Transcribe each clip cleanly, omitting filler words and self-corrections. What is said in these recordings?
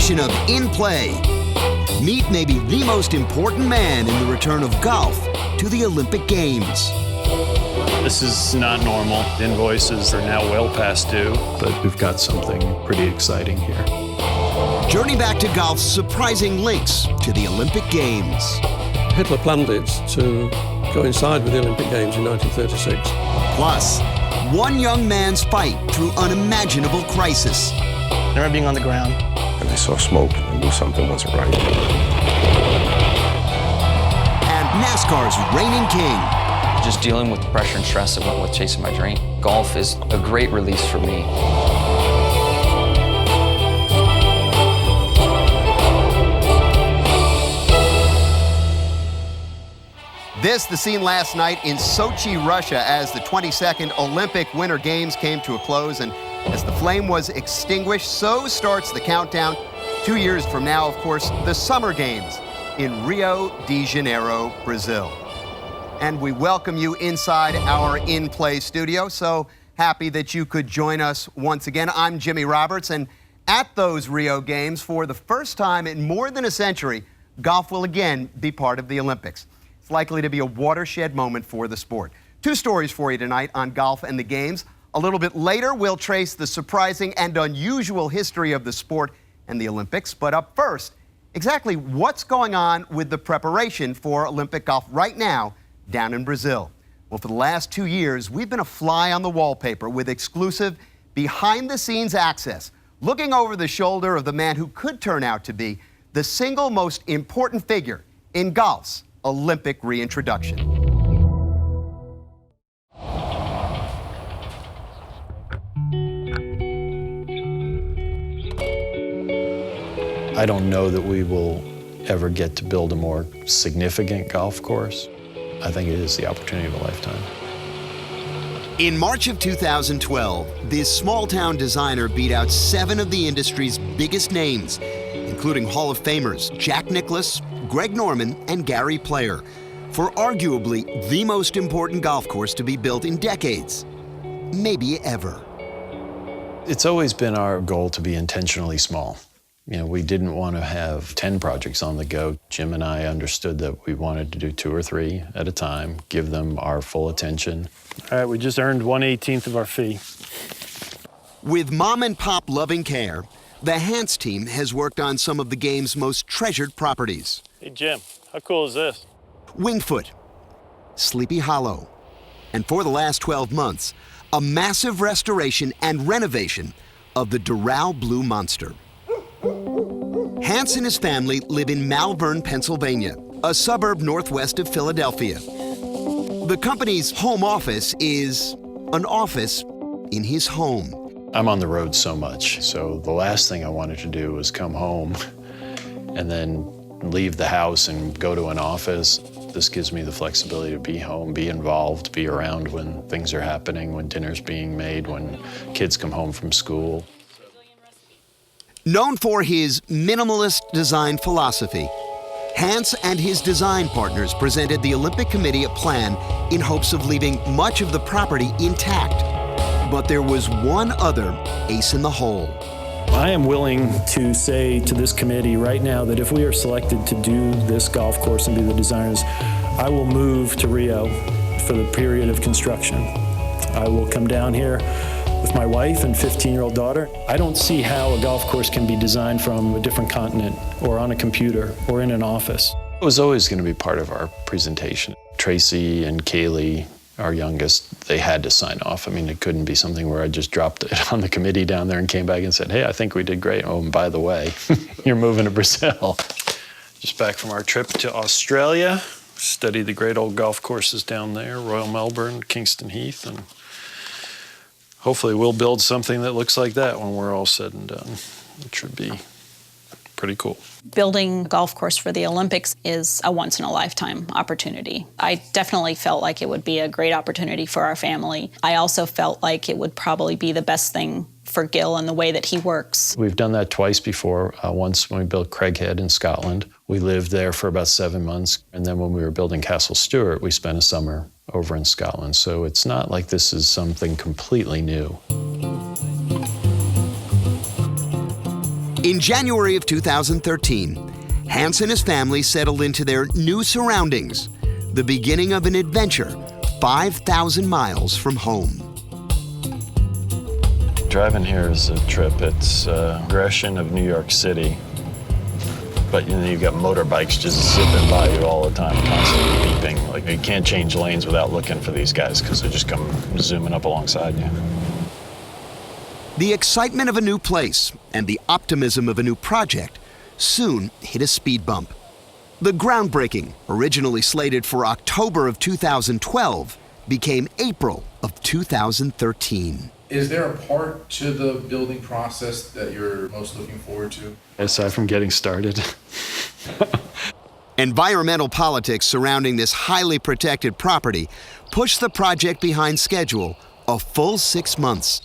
edition of In Play. Meet maybe the most important man in the return of golf to the Olympic Games. This is not normal. Invoices are now well past due, but we've got something pretty exciting here. Journey back to golf's surprising links to the Olympic Games. Hitler planned it to coincide with the Olympic Games in 1936. Plus, one young man's fight through unimaginable crisis. I remember being on the ground. And I saw smoke and knew something wasn't right. And NASCAR's reigning king. Just dealing with the pressure and stress that went with chasing my dream. Golf is a great release for me. This, the scene last night in Sochi, Russia, as the 22nd Olympic Winter Games came to a close. And as the flame was extinguished, so starts the countdown. 2 years from now, of course, the Summer Games in Rio de Janeiro, Brazil. And we welcome you inside our In Play studio. So happy that you could join us once again. I'm Jimmy Roberts, and at those Rio Games, for the first time in more than a century, golf will again be part of the Olympics. It's likely to be a watershed moment for the sport. 2 stories for you tonight on golf and the Games. A little bit later, we'll trace the surprising and unusual history of the sport and the Olympics. But up first, exactly what's going on with the preparation for Olympic golf right now down in Brazil? Well, for the last 2 years, we've been a fly on the wallpaper with exclusive behind-the-scenes access, looking over the shoulder of the man who could turn out to be the single most important figure in golf's Olympic reintroduction. I don't know that we will ever get to build a more significant golf course. I think it is the opportunity of a lifetime. In March of 2012, this small-town designer beat out 7 of the industry's biggest names, including Hall of Famers Jack Nicklaus, Greg Norman, and Gary Player, for arguably the most important golf course to be built in decades, maybe ever. It's always been our goal to be intentionally small. You know, we didn't want to have 10 projects on the go. Jim and I understood that we wanted to do 2 or 3 at a time, give them our full attention. All right, we just earned 1/18 of our fee. With mom and pop loving care, the Hans team has worked on some of the game's most treasured properties. Hey, Jim, how cool is this? Winged Foot, Sleepy Hollow, and for the last 12 months, a massive restoration and renovation of the Doral Blue Monster. Hans and his family live in Malvern, Pennsylvania, a suburb northwest of Philadelphia. The company's home office is an office in his home. I'm on the road so much, so the last thing I wanted to do was come home and then leave the house and go to an office. This gives me the flexibility to be home, be involved, be around when things are happening, when dinner's being made, when kids come home from school. Known for his minimalist design philosophy, Hans and his design partners presented the Olympic Committee a plan in hopes of leaving much of the property intact. But there was one other ace in the hole. I am willing to say to this committee right now that if we are selected to do this golf course and be the designers, I will move to Rio for the period of construction. I will come down here with my wife and 15-year-old daughter. I don't see how a golf course can be designed from a different continent or on a computer or in an office. It was always going to be part of our presentation. Tracy and Kaylee, our youngest, they had to sign off. I mean, it couldn't be something where I just dropped it on the committee down there and came back and said, hey, I think we did great. Oh, and by the way, you're moving to Brazil. Just back from our trip to Australia, studied the great old golf courses down there, Royal Melbourne, Kingston Heath, and hopefully we'll build something that looks like that when we're all said and done. It should be pretty cool. Building a golf course for the Olympics is a once-in-a-lifetime opportunity. I definitely felt like it would be a great opportunity for our family. I also felt like it would probably be the best thing for Gil and the way that he works. We've done that twice before. Once when we built Craighead in Scotland. We lived there for about 7 months. And then when we were building Castle Stuart, we spent a summer over in Scotland. So it's not like this is something completely new. In January of 2013, Hans and his family settled into their new surroundings, the beginning of an adventure 5,000 miles from home. Driving here is a trip. It's a progression of New York City. But you've got motorbikes just zipping by you all the time, constantly beeping. Like, you can't change lanes without looking for these guys because they just come zooming up alongside you. The excitement of a new place and the optimism of a new project soon hit a speed bump. The groundbreaking, originally slated for October of 2012, became April of 2013. Is there a part to the building process that you're most looking forward to? Aside from getting started. Environmental politics surrounding this highly protected property pushed the project behind schedule a full 6 months.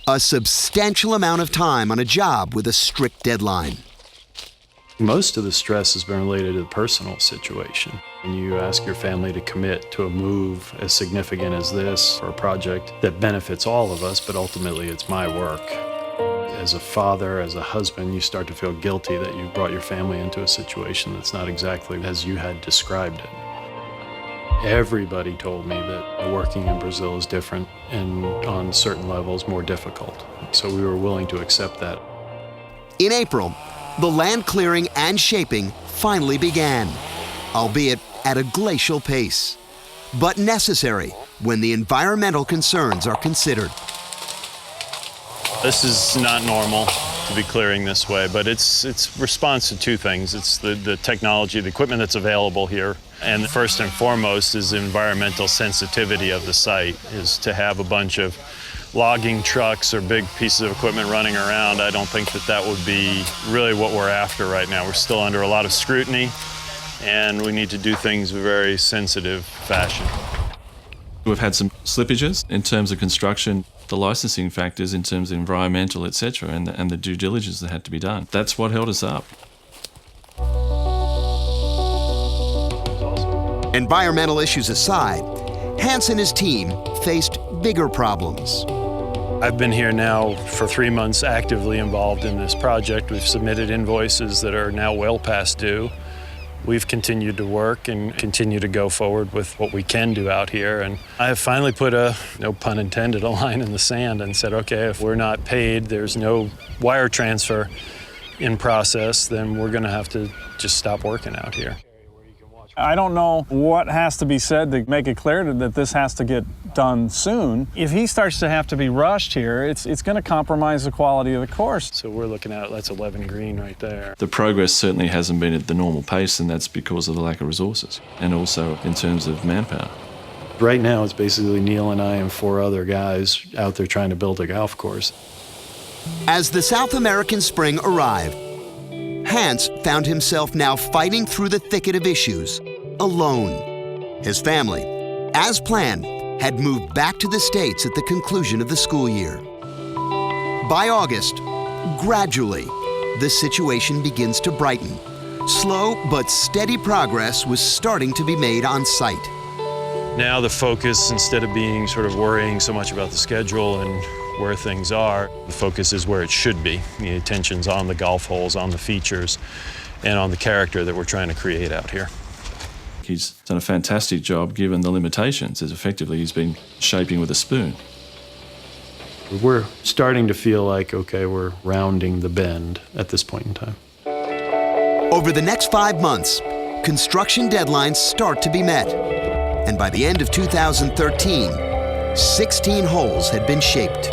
A substantial amount of time on a job with a strict deadline. Most of the stress has been related to the personal situation. When you ask your family to commit to a move as significant as this, or a project that benefits all of us, but ultimately it's my work. As a father, as a husband, you start to feel guilty that you brought your family into a situation that's not exactly as you had described it. Everybody told me that working in Brazil is different and on certain levels more difficult. So we were willing to accept that. In April, the land clearing and shaping finally began, albeit at a glacial pace, but necessary when the environmental concerns are considered. This is not normal to be clearing this way, but it's response to two things. It's the technology, the equipment that's available here, and first and foremost is the environmental sensitivity of the site, is to have a bunch of logging trucks or big pieces of equipment running around. I don't think that would be really what we're after right now. We're still under a lot of scrutiny, and we need to do things in a very sensitive fashion. We've had some slippages in terms of construction, the licensing factors in terms of environmental, etc., and the due diligence that had to be done. That's what held us up. Environmental issues aside, Hans and his team faced bigger problems. I've been here now for 3 months actively involved in this project. We've submitted invoices that are now well past due. We've continued to work and continue to go forward with what we can do out here. And I have finally put a, no pun intended, a line in the sand and said, okay, if we're not paid, there's no wire transfer in process, then we're gonna have to just stop working out here. I don't know what has to be said to make it clear that this has to get done soon. If he starts to have to be rushed here, it's going to compromise the quality of the course. So we're looking at, that's 11 green right there. The progress certainly hasn't been at the normal pace, and that's because of the lack of resources, and also in terms of manpower. Right now, it's basically Neil and I and 4 other guys out there trying to build a golf course. As the South American spring arrived, Hans found himself now fighting through the thicket of issues, alone. His family, as planned, had moved back to the States at the conclusion of the school year. By August, gradually, the situation begins to brighten. Slow but steady progress was starting to be made on site. Now the focus, instead of being sort of worrying so much about the schedule and where things are, the focus is where it should be. The attention's on the golf holes, on the features, and on the character that we're trying to create out here. He's done a fantastic job given the limitations, as effectively he's been shaping with a spoon. We're starting to feel like, okay, we're rounding the bend at this point in time. Over the next 5 months, construction deadlines start to be met. And by the end of 2013, 16 holes had been shaped.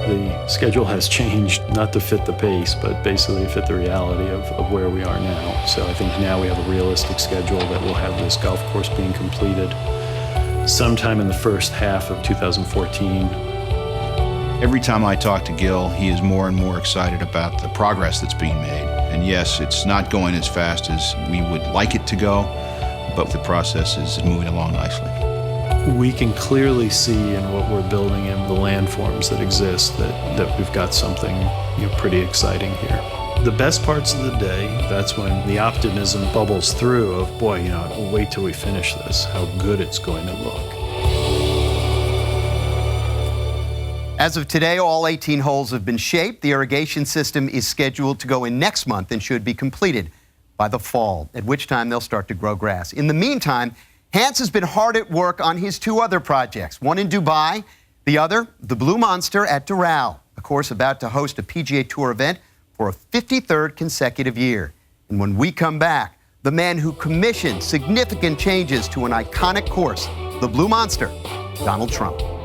The schedule has changed, not to fit the pace, but basically to fit the reality of where we are now. So I think now we have a realistic schedule that we'll have this golf course being completed sometime in the first half of 2014. Every time I talk to Gil, he is more and more excited about the progress that's being made. And yes, it's not going as fast as we would like it to go, but the process is moving along nicely. We can clearly see in what we're building in the landforms that exist that we've got something pretty exciting here. The best parts of the day, that's when the optimism bubbles through of, boy, wait till we finish this, how good it's going to look. As of today, all 18 holes have been shaped. The irrigation system is scheduled to go in next month and should be completed by the fall, at which time they'll start to grow grass. In the meantime, Hans has been hard at work on his two other projects, one in Dubai, the other, the Blue Monster at Doral, a course about to host a PGA Tour event for a 53rd consecutive year. And when we come back, the man who commissioned significant changes to an iconic course, the Blue Monster, Donald Trump.